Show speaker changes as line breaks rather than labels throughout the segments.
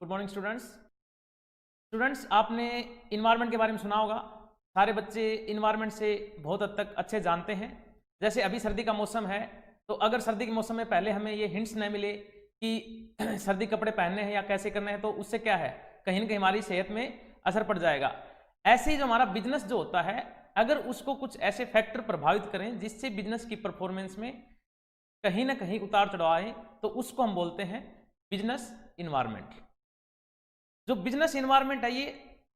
Good morning students, आपने environment के बारे में सुना होगा। सारे बच्चे इन्वायरमेंट से बहुत हद तक अच्छे जानते हैं। जैसे अभी सर्दी का मौसम है, तो अगर सर्दी के मौसम में पहले हमें ये हिंट्स न मिले कि सर्दी कपड़े पहनने हैं या कैसे करने हैं, तो उससे क्या है, कहीं ना कहीं हमारी सेहत में असर पड़ जाएगा। ऐसे ही जो हमारा बिजनेस जो होता है, अगर उसको कुछ ऐसे फैक्टर प्रभावित करें जिससे बिजनेस की परफॉर्मेंस में कहीं ना कहीं उतार चढ़ाव आए, तो उसको हम बोलते हैं बिजनेस इन्वायरमेंट। जो बिजनेस इन्वायरमेंट है ये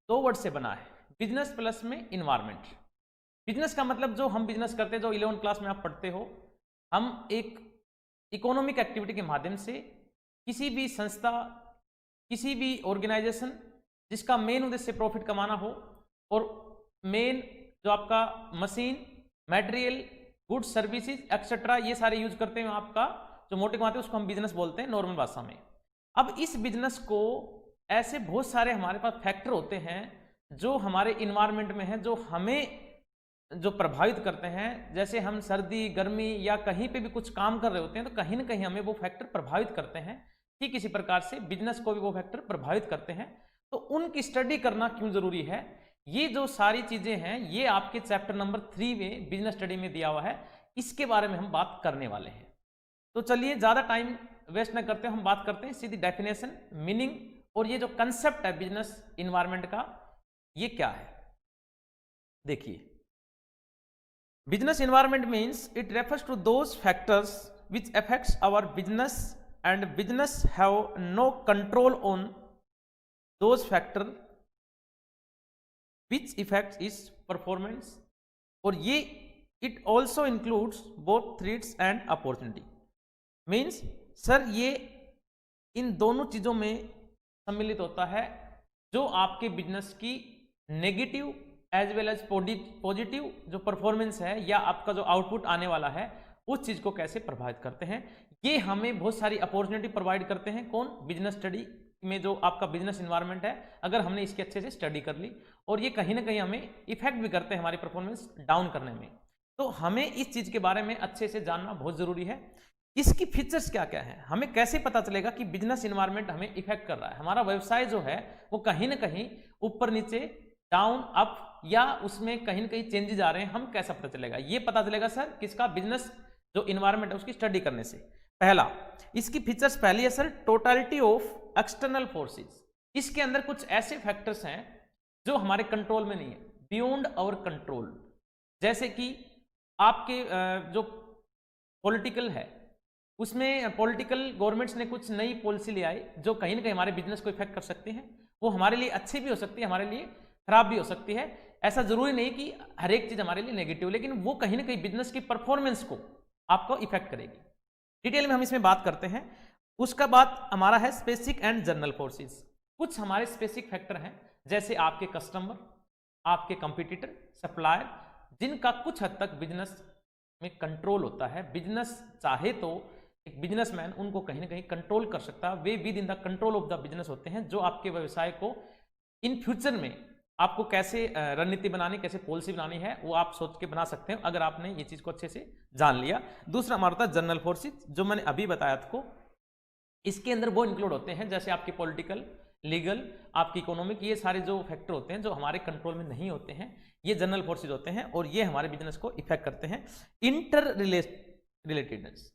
दो वर्ड से बना है, बिजनेस प्लस में इन्वायरमेंट। बिजनेस का मतलब जो हम बिजनेस करते हैं, जो 11th क्लास में आप पढ़ते हो, हम एक इकोनॉमिक एक्टिविटी के माध्यम से किसी भी संस्था, किसी भी ऑर्गेनाइजेशन जिसका मेन उद्देश्य प्रॉफिट कमाना हो, और मेन जो आपका machine, material, goods, services etcetera ये सारे यूज करते हैं, आपका जो मोटे कमाते हैं उसको हम बिजनेस बोलते हैं नॉर्मल भाषा में। अब इस बिजनेस को ऐसे बहुत सारे हमारे पास फैक्टर होते हैं जो हमारे इन्वायरमेंट में है, जो हमें जो प्रभावित करते हैं। जैसे हम सर्दी गर्मी या कहीं पे भी कुछ काम कर रहे होते हैं, तो कहीं ना कहीं हमें वो फैक्टर प्रभावित करते हैं। ठीक इसी प्रकार से बिजनेस को भी वो फैक्टर प्रभावित करते हैं। तो उनकी स्टडी करना क्यों जरूरी है, ये जो सारी चीजें हैं ये आपके चैप्टर नंबर 3 में बिजनेस स्टडी में दिया हुआ है। इसके बारे में हम बात करने वाले हैं। तो चलिए ज्यादा टाइम वेस्ट न करते, हम बात करते हैं सीधी डेफिनेशन, मीनिंग, और ये जो कंसेप्ट है बिजनेस इन्वायरमेंट का, ये क्या है। देखिए, business environment means it refers to those factors which affects our business and business have no control on those factor which affects its performance. और ये it also includes both threats and opportunity. Means sir ये इन दोनों चीजों में सम्मिलित होता है, जो आपके बिजनेस की negative as well as positive जो परफॉर्मेंस है या आपका जो आउटपुट आने वाला है, उस चीज को कैसे प्रभावित करते हैं। ये हमें बहुत सारी अपॉर्चुनिटी प्रोवाइड करते हैं। कौन? बिजनेस स्टडी में जो आपका बिजनेस इन्वायरमेंट है, अगर हमने इसकी अच्छे से स्टडी कर ली, और ये कहीं ना कहीं हमें इफेक्ट भी करते हैं हमारी परफॉर्मेंस डाउन करने में। तो हमें इस चीज के बारे में अच्छे से जानना बहुत जरूरी है। इसकी फीचर्स क्या क्या है, हमें कैसे पता चलेगा कि बिजनेस इन्वायरमेंट हमें इफेक्ट कर रहा है, हमारा व्यवसाय जो है वो कहीं ना कहीं ऊपर नीचे, डाउन अप, या उसमें कहीं ना कहीं चेंजेस आ रहे हैं, हम कैसा पता चलेगा। ये पता चलेगा सर किसका, बिजनेस जो इन्वायरमेंट है उसकी स्टडी करने से। पहला इसकी फीचर्स, पहली है sir totality of external forces. इसके अंदर कुछ ऐसे फैक्टर्स हैं जो हमारे कंट्रोल में नहीं है, बियॉन्ड आवर कंट्रोल। जैसे कि आपके जो पॉलिटिकल है, उसमें पॉलिटिकल गवर्नमेंट्स ने कुछ नई पॉलिसी ले आई जो कहीं ना कहीं हमारे बिजनेस को इफेक्ट कर सकती है। वो हमारे लिए अच्छी भी हो सकती है, हमारे लिए खराब भी हो सकती है। ऐसा जरूरी नहीं कि हर एक चीज हमारे लिए नेगेटिव, लेकिन वो कहीं ना कहीं बिजनेस की परफॉर्मेंस को आपको इफेक्ट करेगी। डिटेल में हम इसमें बात करते हैं। उसका बाद हमारा है स्पेसिफिक एंड जनरल फोर्सेस। कुछ हमारे स्पेसिफिक फैक्टर हैं, जैसे आपके कस्टमर, आपके कंपटीटर, सप्लायर, जिनका कुछ हद तक बिजनेस में कंट्रोल होता है। बिजनेस चाहे तो एक बिजनेसमैन उनको कहीं ना कहीं कंट्रोल कर सकता है। Way with in the control of the business होते हैं, जो आपके व्यवसाय को इन फ्यूचर में आपको कैसे रणनीति बनानी, कैसे पॉलिसी बनानी है, वो आप सोच के बना सकते हैं अगर आपने ये चीज को अच्छे से जान लिया। दूसरा हमारा था जनरल फोर्सेस, जो मैंने अभी बताया आपको। इसके अंदर वो इंक्लूड होते हैं जैसे आपके पॉलिटिकल, लीगल, आपकी इकोनॉमिक, ये सारे जो फैक्टर होते हैं जो हमारे कंट्रोल में नहीं होते हैं, ये जनरल फोर्सेस होते हैं, और ये हमारे बिजनेस को इफेक्ट करते हैं। इंटर रिलेटेडनेस,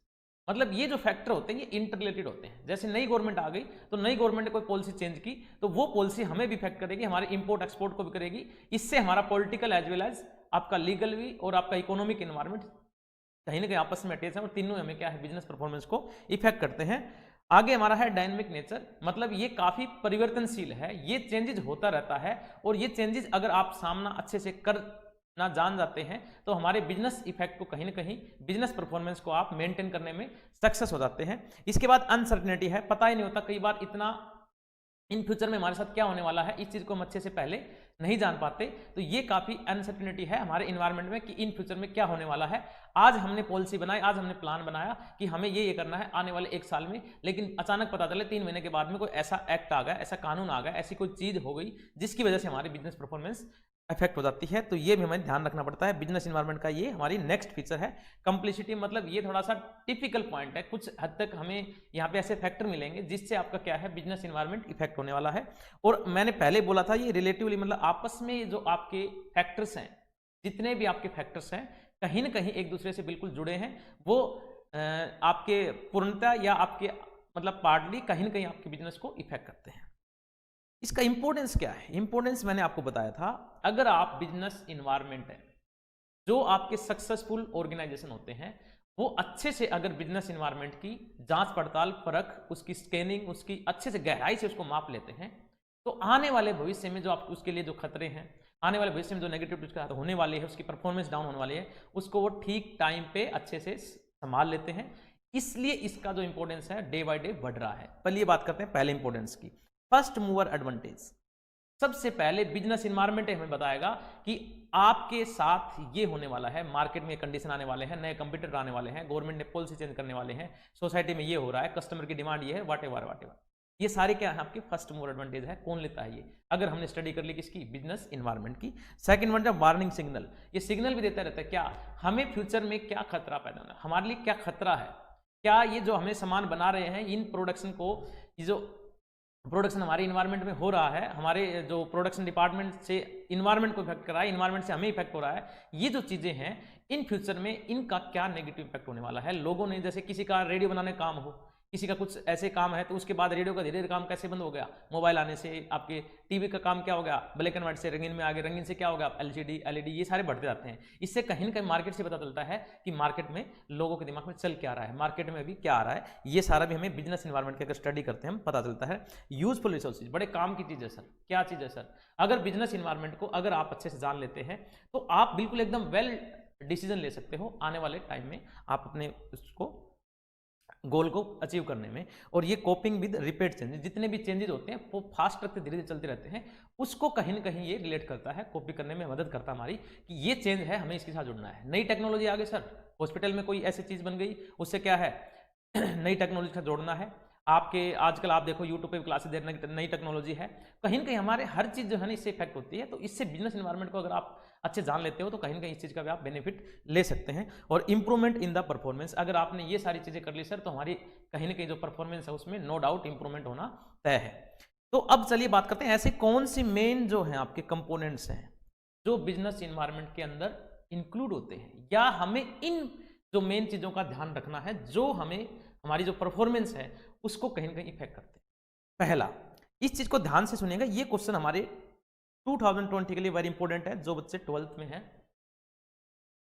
मतलब ये जो फैक्टर होते हैं ये इंटर रिलेटेड होते हैं। जैसे नई गवर्नमेंट आ गई, तो नई गवर्नमेंट ने कोई पॉलिसी चेंज की, तो वो पॉलिसी हमें भी इफेक्ट करेगी, हमारे इंपोर्ट एक्सपोर्ट को भी करेगी। इससे हमारा पॉलिटिकल एज वेल एज आपका लीगल भी और आपका इकोनॉमिक एनवायरमेंट कहीं ना कहीं आपस में अटैच है, और तीनों हमें क्या है, बिजनेस परफॉर्मेंस को इफेक्ट करते हैं। आगे हमारा है डायनेमिक नेचर, मतलब ये काफी परिवर्तनशील है, ये चेंजेस होता रहता है, और ये चेंजेस अगर आप सामना अच्छे से कर ना जान जाते हैं, तो हमारे बिजनेस इफेक्ट को कहीं ना कहीं, बिजनेस परफॉर्मेंस को आप मेंटेन करने में सक्सेस हो जाते हैं। इसके बाद अनसर्टेनिटी है, पता ही नहीं होता कई बार इतना इन फ्यूचर में हमारे साथ क्या होने वाला है, इस चीज को हम अच्छे से पहले नहीं जान पाते। तो ये काफी अनसर्टेनिटी है हमारे इन्वायरमेंट में कि इन फ्यूचर में क्या होने वाला है। आज हमने पॉलिसी बनाई, आज हमने प्लान बनाया कि हमें ये करना है आने वाले 1 साल में, लेकिन अचानक पता चले 3 महीने के बाद में कोई ऐसा एक्ट आ गया, ऐसा कानून आ गया, ऐसी कोई चीज हो गई जिसकी वजह से हमारी बिजनेस परफॉर्मेंस इफेक्ट हो जाती है। तो ये भी हमें ध्यान रखना पड़ता है। बिजनेस इन्वायरमेंट का ये हमारी नेक्स्ट फीचर है। कंप्लेक्सिटी मतलब ये थोड़ा सा टिपिकल पॉइंट है, कुछ हद तक हमें यहाँ पे ऐसे फैक्टर मिलेंगे जिससे आपका क्या है, बिजनेस इन्वायरमेंट इफेक्ट होने वाला है। और मैंने पहले बोला था, ये रिलेटिवली मतलब आपस में जो आपके फैक्टर्स हैं, जितने भी आपके फैक्टर्स हैं, कहीं ना कहीं एक दूसरे से बिल्कुल जुड़े हैं। वो आपके पूर्णता या आपके मतलब पार्टली कहीं ना कहीं आपके बिजनेस को इफेक्ट करते हैं। इसका इंपॉर्टेंस क्या है? इंपॉर्टेंस मैंने आपको बताया था, अगर आप बिजनेस इन्वायरमेंट है, जो आपके सक्सेसफुल ऑर्गेनाइजेशन होते हैं, वो अच्छे से अगर बिजनेस इन्वायरमेंट की जांच पड़ताल, परख, उसकी स्कैनिंग, उसकी अच्छे से गहराई से उसको माप लेते हैं, तो आने वाले भविष्य में जो आप उसके लिए जो खतरे हैं, आने वाले भविष्य में जो नेगेटिव उसके साथ होने वाली है, उसकी परफॉर्मेंस डाउन होने वाली है, उसको वो ठीक टाइम पे अच्छे से संभाल लेते हैं। इसलिए इसका जो इंपॉर्टेंस है डे बाय डे बढ़ रहा है। पहले बात करते हैं पहले इंपॉर्टेंस की, फर्स्ट मूवर एडवांटेज। सबसे पहले बिजनेस इन्वायरमेंट हमें बताएगा कि आपके साथ ये होने वाला है, मार्केट में कंडीशन आने वाले हैं, नए कंप्यूटर आने वाले हैं, गवर्नमेंट ने पॉलिसी चेंज करने वाले हैं, सोसाइटी में ये हो रहा है, कस्टमर की डिमांड ये है, वाट एवर। ये सारे क्या है आपके फर्स्ट मूवर एडवांटेज है। कौन लेता है ये? अगर हमने स्टडी कर ली किसकी? बिजनेस इन्वायरमेंट की। सेकंड वन है वार्निंग सिग्नल। ये सिग्नल भी देता रहता है क्या हमें फ्यूचर में क्या खतरा पैदा होना है, हमारे लिए क्या खतरा है, क्या ये जो हमें सामान बना रहे हैं, इन प्रोडक्शन को, ये जो प्रोडक्शन हमारे इन्वायरमेंट में हो रहा है, हमारे जो प्रोडक्शन डिपार्टमेंट से इन्वायरमेंट को इफेक्ट कर रहा है, इन्वायरमेंट से हमें इफेक्ट हो रहा है, ये जो चीजें हैं इन फ्यूचर में इनका क्या नेगेटिव इफेक्ट होने वाला है। लोगों ने, जैसे किसी का रेडियो बनाने काम हो, किसी का कुछ ऐसे काम है, तो उसके बाद रेडियो का धीरे धीरे काम कैसे बंद हो गया, मोबाइल आने से। आपके टीवी का काम क्या हो गया, ब्लैक एंड व्हाइट से रंगीन में आ गया, रंगीन से क्या हो गया, एलसीडी, एलईडी, ये सारे बढ़ते जाते हैं। इससे कहीं ना कहीं मार्केट से पता चलता है कि मार्केट में लोगों के दिमाग में चल क्या रहा है, मार्केट में अभी क्या आ रहा है। ये सारा भी हमें बिजनेस इन्वायरमेंट की अगर स्टडी करते हैं हम पता चलता है। यूजफुल रिसोर्सेज, बड़े काम की चीज़ है सर। क्या चीज़ है सर? अगर बिजनेस इन्वायरमेंट को अगर आप अच्छे से जान लेते हैं तो आप बिल्कुल एकदम वेल डिसीजन ले सकते हो आने वाले टाइम में, आप अपने उसको गोल को अचीव करने में। और ये कोपिंग विद रिपीट चेंजेस, जितने भी चेंजेस होते हैं वो फास्ट रखते धीरे धीरे चलते रहते हैं, उसको कहीं ना कहीं ये रिलेट करता है, कॉपी करने में मदद करता है हमारी, कि ये चेंज है, हमें इसके साथ जुड़ना है। नई टेक्नोलॉजी आ गई सर, हॉस्पिटल में कोई ऐसी चीज बन गई, उससे क्या है नई टेक्नोलॉजी का जोड़ना है। आपके आजकल आप देखो यूट्यूब पे क्लासेस दे रहे हैं, नई टेक्नोलॉजी है, कहीं ना कहीं हमारे हर चीज जो है ना इससे इफेक्ट होती है। तो इससे बिजनेस इन्वायरमेंट को अगर आप अच्छे जान लेते हो तो कहीं ना कहीं इस चीज का भी आप बेनिफिट ले सकते हैं। और इंप्रूवमेंट इन द परफॉर्मेंस, अगर आपने ये सारी चीजें कर ली सर, तो हमारी कहीं ना कहीं जो परफॉर्मेंस है उसमें नो डाउट इंप्रूवमेंट होना तय है। तो अब चलिए बात करते हैं ऐसे कौन सी मेन जो है आपके कंपोनेंट्स हैं जो बिजनेस इन्वायरमेंट के अंदर इंक्लूड होते हैं, या हमें इन जो मेन चीजों का ध्यान रखना है जो हमें हमारी जो परफॉर्मेंस है उसको कहीं ना कहीं इफेक्ट करते हैं। पहला, इस चीज को ध्यान से सुनिएगा, ये क्वेश्चन हमारे 2020 के लिए वेरी इंपॉर्टेंट है, जो बच्चे 12th में है।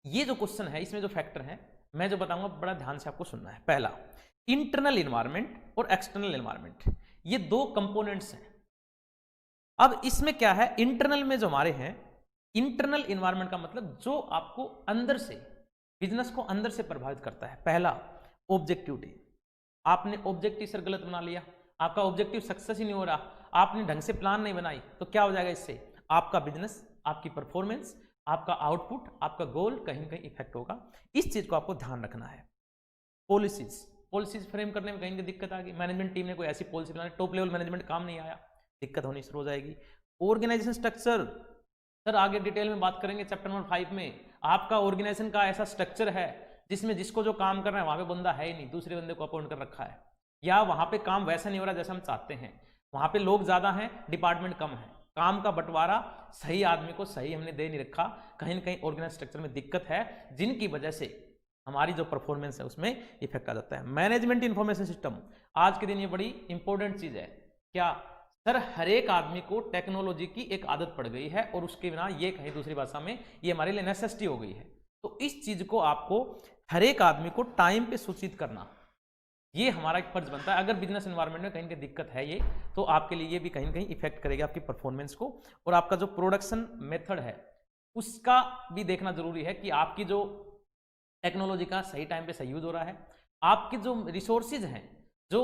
ये जो क्वेश्चन है इसमें जो फैक्टर है मैं जो बताऊंगा बड़ा ध्यान से आपको सुनना है। पहला, इंटरनल इन्वायरमेंट और एक्सटर्नल इन्वायरमेंट, ये दो कंपोनेंट्स हैं। अब इसमें क्या है, इंटरनल में जो हमारे हैं, इंटरनल इन्वायरमेंट का मतलब जो आपको अंदर से, बिजनेस को अंदर से प्रभावित करता है। पहला, ऑब्जेक्टिविटी। आपने ऑब्जेक्टिव सर गलत बना लिया, आपका ऑब्जेक्टिव सक्सेस ही नहीं हो रहा, आपने ढंग से प्लान नहीं बनाई, तो क्या हो जाएगा इससे? आपका बिजनेस, आपकी परफॉर्मेंस, आपका आउटपुट, आपका गोल कहीं ना कहीं इफेक्ट होगा। इस चीज को आपको ध्यान रखना है। पॉलिसीज फ्रेम करने में कहीं ना दिक्कत आ गई, मैनेजमेंट टीम ने कोई ऐसी पॉलिसी बनाई, टॉप लेवल मैनेजमेंट काम नहीं आया, दिक्कत होनी शुरू हो जाएगी। ऑर्गेनाइजेशन स्ट्रक्चर, सर आगे डिटेल में बात करेंगे चैप्टर नंबर 5 में। आपका ऑर्गेनाइजेशन का ऐसा स्ट्रक्चर है जिसमें जिसको जो काम करना है वहां पे बंदा है ही नहीं, दूसरे बंदे को अपॉइंट कर रखा है, या वहां पे काम वैसा नहीं हो रहा जैसा हम चाहते हैं, वहां पे लोग ज्यादा हैं, डिपार्टमेंट कम है, काम का बंटवारा सही आदमी को सही हमने दे नहीं रखा, कहीं ना कहीं ऑर्गेनाइज स्ट्रक्चर में दिक्कत है, जिनकी वजह से हमारी जो परफॉर्मेंस है उसमें इफेक्ट आ जाता है। मैनेजमेंट इंफॉर्मेशन सिस्टम, आज के दिन ये बड़ी इंपॉर्टेंट चीज है। क्या सर? हर एक आदमी को टेक्नोलॉजी की एक आदत पड़ गई है और उसके बिना ये कहीं दूसरी भाषा में ये हमारे लिए नेसेसिटी हो गई है। तो इस चीज को आपको हर एक आदमी को टाइम पे सूचित करना, ये हमारा एक फर्ज बनता है। अगर बिजनेस एनवायरनमेंट में कहीं कहीं दिक्कत है ये, तो आपके लिए ये भी कहीं कहीं इफेक्ट करेगा आपकी परफॉर्मेंस को। और आपका जो प्रोडक्शन मेथड है उसका भी देखना जरूरी है कि आपकी जो टेक्नोलॉजी का सही टाइम पे सही यूज हो रहा है, आपके जो रिसोर्सेज हैं, जो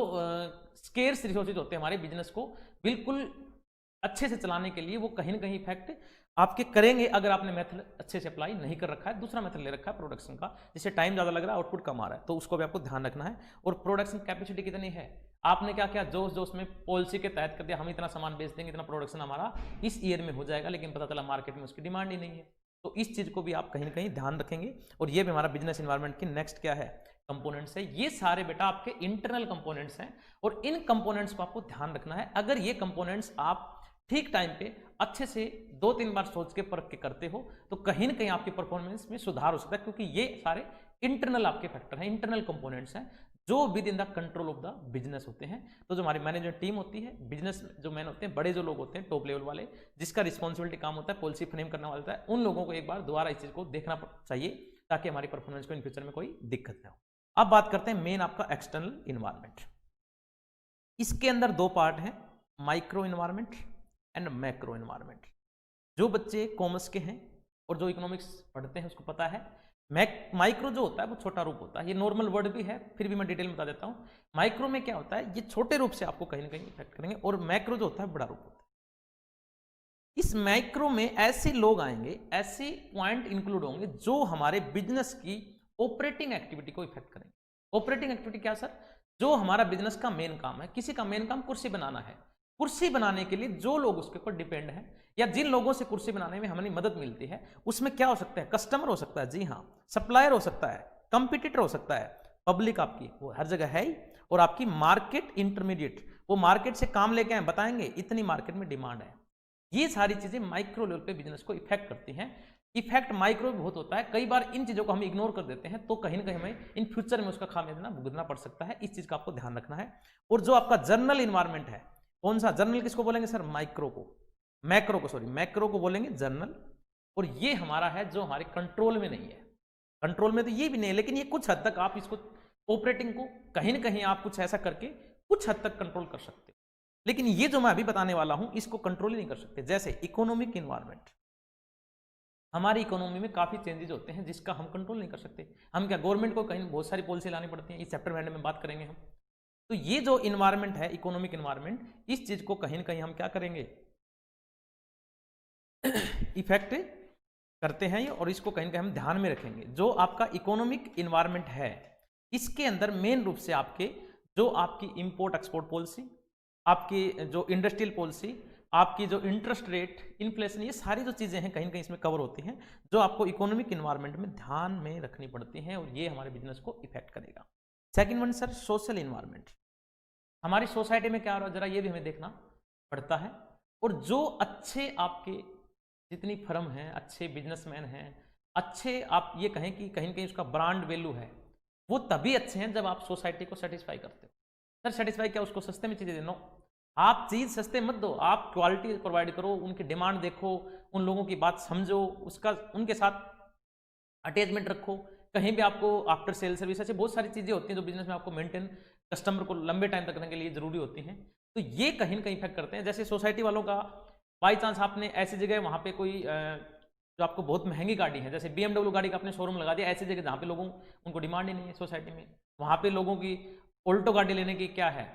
स्केर्स रिसोर्सेज होते हैं हमारे बिजनेस को बिल्कुल अच्छे से चलाने के लिए वो कहीं ना कहीं इफेक्ट आपके करेंगे, अगर आपने मेथड अच्छे से अप्लाई नहीं कर रखा है, दूसरा मेथड ले रखा है प्रोडक्शन का, जिससे टाइम ज़्यादा लग रहा है, आउटपुट कम आ रहा है, तो उसको भी आपको ध्यान रखना है। और प्रोडक्शन कैपेसिटी कितनी है, आपने क्या क्या जोश जोश में पॉलिसी के तहत कर दिया, हम इतना सामान बेच देंगे, इतना प्रोडक्शन हमारा इस ईयर में हो जाएगा, लेकिन पता चला मार्केट में उसकी डिमांड ही नहीं है। तो इस चीज़ को भी आप कहीं ना कहीं ध्यान रखेंगे। और ये भी हमारा बिजनेस इन्वायरमेंट की नेक्स्ट क्या है, कंपोनेंट्स है। ये सारे बेटा आपके इंटरनल कंपोनेंट्स हैं, और इन कंपोनेंट्स को आपको ध्यान रखना है। अगर ये कंपोनेंट्स आप ठीक टाइम पे अच्छे से 2-3 बार सोच के परख के करते हो, तो कहीं ना कहीं आपकी परफॉर्मेंस में सुधार हो सकता है, क्योंकि ये सारे इंटरनल आपके फैक्टर हैं, इंटरनल कंपोनेंट्स हैं, जो with in the control of the business होते हैं। तो जो हमारी मैनेजमेंट टीम होती है, बिजनेस जो मैन होते हैं, बड़े जो लोग होते हैं टॉप लेवल वाले, जिसका रिस्पॉन्सिबिलिटी काम होता है पॉलिसी फ्रेम करने वाला होता है, उन लोगों को एक बार दोबारा इस चीज़ को देखना चाहिए, ताकि हमारी परफॉर्मेंस को इन फ्यूचर में कोई दिक्कत ना हो। अब बात करते हैं मेन आपका एक्सटर्नल इन्वायरमेंट। इसके अंदर दो पार्ट हैं, micro environment and macro environment. जो बच्चे कॉमर्स के हैं और जो इकोनॉमिक्स पढ़ते हैं उसको पता है, माइक्रो जो होता है वो छोटा रूप होता है। ये नॉर्मल वर्ड भी है, फिर भी मैं डिटेल में बता देता हूँ। माइक्रो में क्या होता है, ये छोटे रूप से आपको कहीं ना कहीं इफेक्ट करेंगे, और मैक्रो जो होता है बड़ा रूप होता है। इस माइक्रो में ऐसे लोग आएंगे, ऐसे पॉइंट इंक्लूड होंगे जो हमारे बिजनेस की ऑपरेटिंग एक्टिविटी को इफेक्ट करेंगे। ऑपरेटिंग एक्टिविटी क्या सर, जो हमारा बिजनेस का मेन काम है। किसी का मेन काम कुर्सी बनाना है, कुर्सी बनाने के लिए जो लोग उसके ऊपर डिपेंड हैं, या जिन लोगों से कुर्सी बनाने में हमें मदद मिलती है, उसमें क्या हो सकता है, कस्टमर हो सकता है, जी हाँ, सप्लायर हो सकता है, कंपटीटर हो सकता है, पब्लिक आपकी वो हर जगह है ही, और आपकी मार्केट इंटरमीडिएट, वो मार्केट से काम लेके आए, बताएंगे इतनी मार्केट में डिमांड है। ये सारी चीजें माइक्रो लेवल पे बिजनेस को इफेक्ट करती हैं। इफेक्ट माइक्रो भी बहुत होता है, कई बार इन चीजों को हम इग्नोर कर देते हैं, तो कहीं ना कहीं हमें इन फ्यूचर में उसका खामियाजा भुगतना पड़ सकता है। इस चीज का आपको ध्यान रखना है। और जो आपका जर्नल इन्वायरमेंट है, कौन सा जर्नल, किसको बोलेंगे सर, माइक्रो को, मैक्रो को, सॉरी मैक्रो को बोलेंगे जर्नल। और ये हमारा है जो हमारे कंट्रोल में नहीं है। कंट्रोल में तो ये भी नहीं है, लेकिन ये कुछ हद तक आप इसको ऑपरेटिंग को कहीं ना कहीं आप कुछ ऐसा करके कुछ हद तक कंट्रोल कर सकते हो। लेकिन ये जो मैं अभी बताने वाला हूं, इसको कंट्रोल ही नहीं कर सकते। जैसे इकोनॉमिक इन्वायरमेंट, हमारी इकोनॉमी में काफी चेंजेस होते हैं जिसका हम कंट्रोल नहीं कर सकते। हम क्या, गवर्नमेंट को कहीं बहुत सारी पॉलिसी लानी पड़ती है, इस चैप्टर में बात करेंगे हम। तो ये जो इन्वायरमेंट है, इकोनॉमिक इन्वायरमेंट, इस चीज को कहीं ना कहीं हम क्या करेंगे, इफेक्ट करते हैं, और इसको कहीं ना कहीं हम ध्यान में रखेंगे। जो आपका इकोनॉमिक इन्वायरमेंट है, इसके अंदर मेन रूप से आपके जो आपकी इंपोर्ट एक्सपोर्ट पॉलिसी, आपकी जो इंडस्ट्रियल पॉलिसी, आपकी जो इंटरेस्ट रेट, इन्फ्लेशन, ये सारी जो चीजें हैं कहीं ना कहीं इसमें कवर होती हैं, जो आपको इकोनॉमिक इन्वायरमेंट में ध्यान में रखनी पड़ती हैं, और ये हमारे बिजनेस को इफेक्ट करेगा। Second one sir, social environment. हमारी सोसाइटी में क्या हो रहा है, जरा ये भी हमें देखना पड़ता है। और जो अच्छे आपके जितनी फर्म हैं, अच्छे बिजनेसमैन हैं, अच्छे आप ये कहें कि कहीं ना कहीं उसका ब्रांड वैल्यू है, वो तभी अच्छे हैं जब आप सोसाइटी को सेटिस्फाई करते हो। सर सेटिस्फाई क्या, उसको सस्ते में चीजें देना, आप चीज सस्ते मत दो, आप क्वालिटी प्रोवाइड करो, उनकी डिमांड देखो, उन लोगों की बात समझो, उसका उनके साथ अटैचमेंट रखो। कहीं भी आपको आफ्टर सेल सर्विस, ऐसे बहुत सारी चीजें होती हैं जो बिजनेस में आपको मेंटेन, कस्टमर को लंबे टाइम तक रखने के लिए जरूरी होती हैं। तो ये कहीं ना कहीं इफेक्ट करते हैं। जैसे सोसाइटी वालों का बाई चांस आपने ऐसी जगह वहाँ पे कोई जो आपको बहुत महंगी गाड़ी है, जैसे BMW गाड़ी का आपने शोरूम लगा दिया ऐसी जगह जहाँ पे लोगों उनको डिमांड ही नहीं है सोसाइटी में, वहाँ पे लोगों की ऑल्टो गाड़ी लेने की क्या है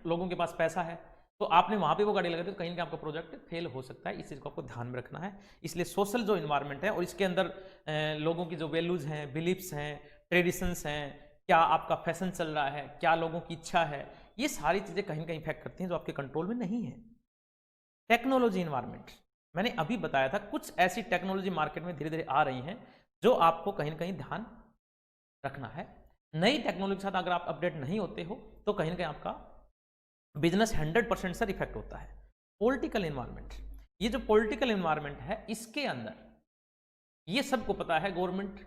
लोगों के पास पैसा है, तो आपने वहाँ पे वो गाड़ी लगा दी, तो कहीं ना आपका प्रोजेक्ट फेल हो सकता है। इस चीज़ को आपको ध्यान में रखना है। इसलिए सोशल जो इन्वायरमेंट है और इसके अंदर लोगों की जो वैल्यूज़ हैं, बिलीफ्स हैं, ट्रेडिशंस हैं, क्या आपका फैशन चल रहा है, क्या लोगों की इच्छा है, ये सारी चीज़ें कहीं ना कहीं इफेक्ट करती हैं जो आपके कंट्रोल में नहीं है। टेक्नोलॉजी इन्वायरमेंट, मैंने अभी बताया था कुछ ऐसी टेक्नोलॉजी मार्केट में धीरे धीरे आ रही हैं जो आपको कहीं ना कहीं ध्यान रखना है। नई टेक्नोलॉजी के साथ अगर आप अपडेट नहीं होते हो तो कहीं ना कहीं आपका बिजनेस 100% सर इफेक्ट होता है। पॉलिटिकल इन्वायरमेंट, ये जो पॉलिटिकल इन्वायरमेंट है इसके अंदर ये सबको पता है गवर्नमेंट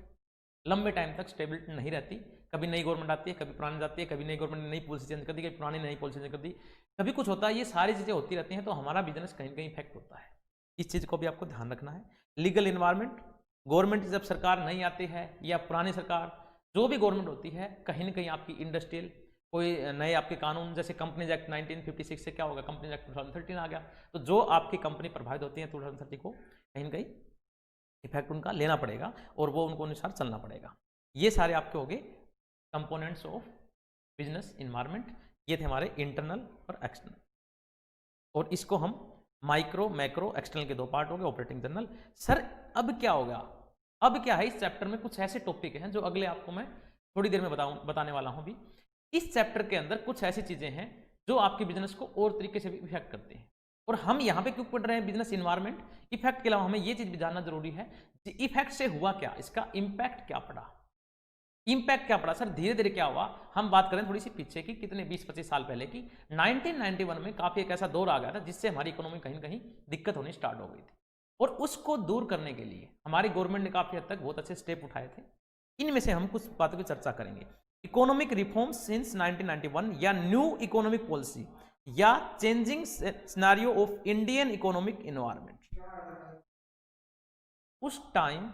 लंबे टाइम तक स्टेबिलिटी नहीं रहती, कभी नई गवर्नमेंट आती है, कभी पुरानी जाती है, कभी नई गवर्नमेंट ने नई पॉलिसी चेंज कर दी, कभी पुरानी नई पॉलिसी चेंज कर दी, कभी कुछ होता है, ये सारी चीज़ें होती रहती हैं, तो हमारा बिजनेस कहीं ना कहीं इफेक्ट होता है। इस चीज़ को भी आपको ध्यान रखना है। लीगल इन्वायरमेंट, गवर्नमेंट जब सरकार नहीं आती है या पुरानी सरकार जो भी गवर्नमेंट होती है, कहीं ना कहीं आपकी इंडस्ट्रियल कोई नए आपके कानून, जैसे कंपनीज एक्ट 1956 से क्या होगा, कंपनीज एक्ट 2013 आ गया, तो जो आपकी कंपनी प्रभावित होती है 2030 को कहीं ना कहीं इफेक्ट उनका लेना पड़ेगा और वो उनको अनुसार चलना पड़ेगा। ये सारे आपके हो गए कंपोनेंट्स ऑफ बिजनेस इन्वायरमेंट। ये थे हमारे इंटरनल और एक्सटर्नल। और इसको हम माइक्रो मैक्रो एक्सटर्नल के दो पार्ट हो गए, ऑपरेटिंग जर्नल। सर अब क्या होगा, अब क्या है, इस चैप्टर में कुछ ऐसे टॉपिक हैं जो अगले आपको मैं थोड़ी देर में बताने वाला हूं। भी इस चैप्टर के अंदर कुछ ऐसी चीजें हैं जो आपके बिजनेस को और तरीके से भी इफेक्ट करते हैं। और हम यहाँ पे क्यों पढ़ रहे हैं, बिजनेस इन्वायरमेंट इफेक्ट के अलावा हमें ये चीज भी जानना जरूरी है, इफेक्ट से हुआ क्या, इसका इंपैक्ट क्या पड़ा। इंपैक्ट क्या पड़ा सर, धीरे धीरे क्या हुआ, हम बात करें थोड़ी सी पीछे की, कितने 20-25 साल पहले की। 1991 में काफी एक ऐसा दौर आ गया था जिससे हमारी इकोनॉमी कहीं ना कहीं दिक्कत होनी स्टार्ट हो गई थी, और उसको दूर करने के लिए हमारी गवर्नमेंट ने काफी हद तक बहुत अच्छे स्टेप उठाए थे। इनमें से हम कुछ बातों की चर्चा करेंगे। इकोनॉमिक रिफॉर्म सिंस 1991 या न्यू इकोनॉमिक पॉलिसी या changing scenario of Indian economic environment. उस टाइम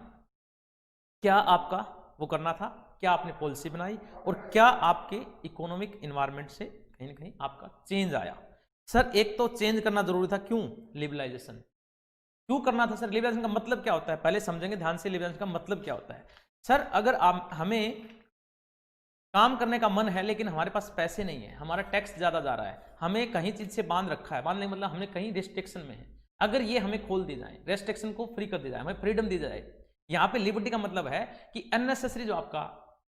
क्या आपका वो करना था, क्या आपने पॉलिसी बनाई और क्या आपके इकोनॉमिक एनवायरनमेंट से कहीं ना कहीं आपका चेंज आया। सर एक तो चेंज करना जरूरी था, क्यों, लिबरलाइजेशन। क्यों करना था सर, लिबरलाइजेशन का मतलब क्या होता है, पहले समझेंगे ध्यान से लिबरलाइजेशन का मतलब क्या होता है। सर अगर हमें काम करने का मन है लेकिन हमारे पास पैसे नहीं है, हमारा टैक्स ज्यादा जा रहा है, हमें कहीं चीज से बांध रखा है, बांधने का मतलब हमें कहीं रिस्ट्रिक्शन में है, अगर ये हमें खोल दी जाए, रेस्ट्रिक्शन को फ्री कर दी जाए, हमें फ्रीडम दी जाए। यहाँ पे लिबर्टी का मतलब है कि अननेसेसरी जो आपका,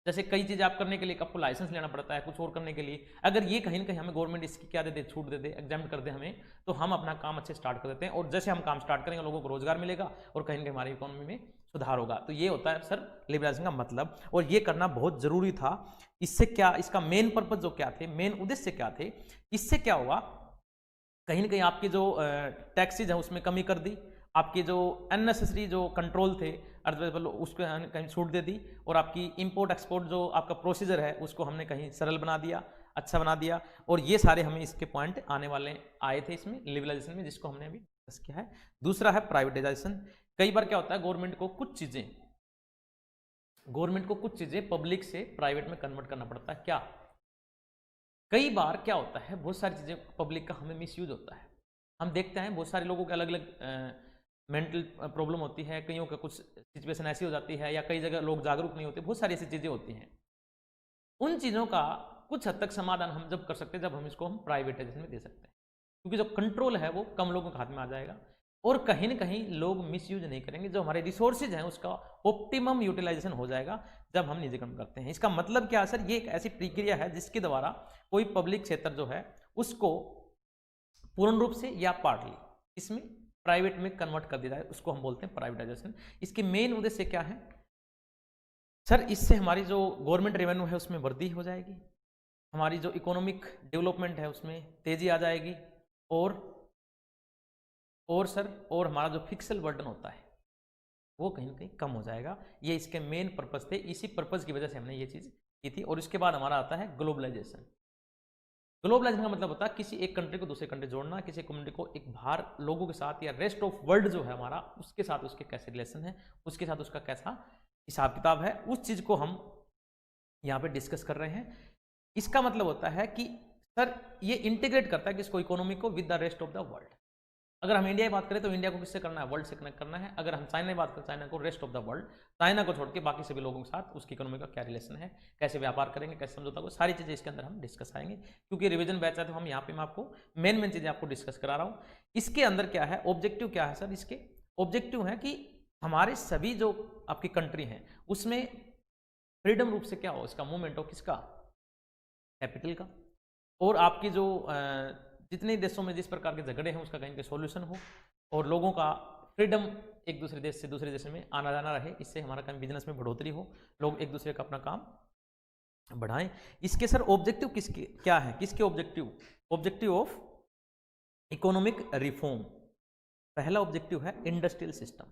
जैसे कई चीजें आप करने के लिए आपको लाइसेंस लेना पड़ता है कुछ और करने के लिए, अगर ये कहीं ना कहीं हमें गवर्नमेंट इसकी क्या दे दे, छूट दे दे, एग्जाम कर दे हमें, तो हम अपना काम अच्छे स्टार्ट कर देते हैं, और जैसे हम काम स्टार्ट करेंगे लोगों को रोजगार मिलेगा और कहीं ना कहीं हमारी इकोनॉमी में सुधार होगा। तो ये होता है सर लिबरलाइजेशन का मतलब, और ये करना बहुत जरूरी था। इससे क्या, इसका मेन पर्पज जो क्या थे, मेन उद्देश्य क्या थे, इससे क्या हुआ, कहीं ना कहीं आपकी जो टैक्सेज है उसमें कमी कर दी, आपके जो अननेसेसरी जो कंट्रोल थे अर्थव्यवस्था उसको कहीं छूट दे दी, और आपकी इंपोर्ट एक्सपोर्ट जो आपका प्रोसीजर है उसको हमने कहीं सरल बना दिया, अच्छा बना दिया। और ये सारे हमें इसके पॉइंट आने वाले आए थे इसमें लिबरलाइजेशन में, जिसको हमने अभी डिस्कस किया है। दूसरा है प्राइवेटाइजेशन। कई बार क्या होता है, गवर्नमेंट को कुछ चीजें पब्लिक से प्राइवेट में कन्वर्ट करना पड़ता है। क्या, कई बार क्या होता है, बहुत सारी चीजें पब्लिक का हमें मिसयूज होता है। हम देखते हैं बहुत सारे लोगों के अलग अलग मेंटल प्रॉब्लम होती है, कईयों का कुछ सिचुएशन ऐसी हो जाती है, या कई जगह लोग जागरूक नहीं होते, बहुत सारी ऐसी चीजें होती हैं। उन चीजों का कुछ हद तक समाधान हम जब कर सकते हैं जब हम इसको प्राइवेटाइजेशन में दे सकते हैं, क्योंकि जो कंट्रोल है वो कम लोगों के हाथ में आ जाएगा, और कहीं ना कहीं लोग मिसयूज नहीं करेंगे, जो हमारे रिसोर्सेज हैं उसका ऑप्टिमम यूटिलाइजेशन हो जाएगा जब हम निजीकरण करते हैं। इसका मतलब क्या है सर, ये एक ऐसी प्रक्रिया है जिसके द्वारा कोई पब्लिक क्षेत्र जो है उसको पूर्ण रूप से या पार्टली इसमें प्राइवेट में कन्वर्ट कर दिया जाए, उसको हम बोलते हैं प्राइवेटाइजेशन। इसके मेन उद्देश्य क्या है सर, इससे हमारी जो गवर्नमेंट रेवेन्यू है उसमें वृद्धि हो जाएगी, हमारी जो इकोनॉमिक डेवलपमेंट है उसमें तेजी आ जाएगी, और सर और हमारा जो फिक्सल बर्डन होता है वो कहीं ना कहीं कम हो जाएगा। ये इसके मेन पर्पस थे, इसी पर्पस की वजह से हमने ये चीज़ की थी। और इसके बाद हमारा आता है ग्लोबलाइजेशन। ग्लोबलाइजेशन का मतलब होता है किसी एक कंट्री को दूसरे कंट्री जोड़ना, किसी कम्युनिटी को एक बाहर लोगों के साथ या रेस्ट ऑफ वर्ल्ड जो है हमारा, उसके साथ उसके कैसे रिलेशन है, उसके साथ उसका कैसा हिसाब किताब है, उस चीज़ को हम यहाँ पे डिस्कस कर रहे हैं। इसका मतलब होता है कि सर ये इंटीग्रेट करता है किसको, इकोनॉमी को with the rest of the world. अगर हम इंडिया की बात करें तो इंडिया को किससे करना है, वर्ल्ड से कनेक्ट करना है। अगर हम चाइना की बात करें, चाइना को rest of the world, China को छोड़ के बाकी सभी लोगों के साथ उसकी इकोनॉमी का क्या रिलेशन है, कैसे व्यापार करेंगे, कैसे समझौता को, सारी चीजें इसके अंदर हम डिस्कस आएंगे। क्योंकि रिवीजन बैच है तो हम यहाँ पे मैं आपको मेन चीजें आपको डिस्कस करा रहा हूँ। इसके अंदर क्या है, ऑब्जेक्टिव क्या है सर, इसके ऑब्जेक्टिव है कि हमारे सभी जो आपकी कंट्री है उसमें फ्रीडम रूप से क्या हो, इसका मूवमेंट हो, किसका, कैपिटल का, और आपकी जो जितने देशों में जिस प्रकार के झगड़े हैं उसका कहीं के सॉल्यूशन हो, और लोगों का फ्रीडम एक दूसरे देश से दूसरे देश में आना जाना रहे, इससे हमारा कहीं बिजनेस में बढ़ोतरी हो, लोग एक दूसरे का अपना काम बढ़ाएं। इसके सर ऑब्जेक्टिव किसके क्या है, किसके ऑब्जेक्टिव ऑफ इकोनॉमिक रिफॉर्म। पहला ऑब्जेक्टिव है इंडस्ट्रियल सिस्टम,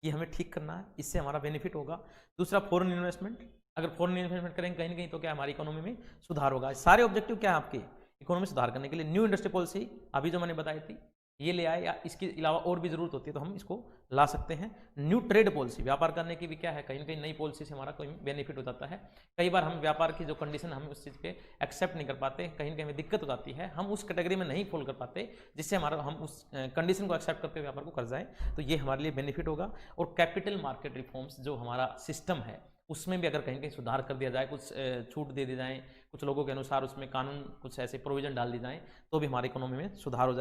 ये हमें ठीक करना है, इससे हमारा बेनिफिट होगा। दूसरा फॉरेन इन्वेस्टमेंट, अगर फॉरेन इन्वेस्टमेंट करेंगे कहीं ना कहीं तो क्या हमारी इकोनॉमी में सुधार होगा। सारे ऑब्जेक्टिव क्या है आपके, इकोनॉमी सुधार करने के लिए न्यू इंडस्ट्री पॉलिसी अभी जो मैंने बताई थी ये ले आए, या इसके अलावा और भी जरूरत होती है तो हम इसको ला सकते हैं। न्यू ट्रेड पॉलिसी, व्यापार करने की भी क्या है, कहीं ना कहीं नई पॉलिसी से हमारा कोई बेनिफिट हो जाता है। कई बार हम व्यापार की जो कंडीशन हम उस चीज़ पे एक्सेप्ट नहीं कर पाते, कहीं ना कहीं हमें दिक्कत हो जाती है, हम उस कैटेगरी में नहीं फॉलो कर पाते जिससे हमारा हम उस कंडीशन को एक्सेप्ट करते हुए व्यापार को कर जाए, तो ये हमारे लिए बेनिफिट होगा। और कैपिटल मार्केट रिफॉर्म्स जो हमारा सिस्टम है उसमें भी अगर कहीं कहीं सुधार कर दिया जाए, कुछ छूट दे दी जाए, कुछ लोगों के अनुसार उसमें कानून कुछ ऐसे प्रोविजन डाल दी जाए, तो भी हमारी इकोनॉमी में सुधार हो जाए।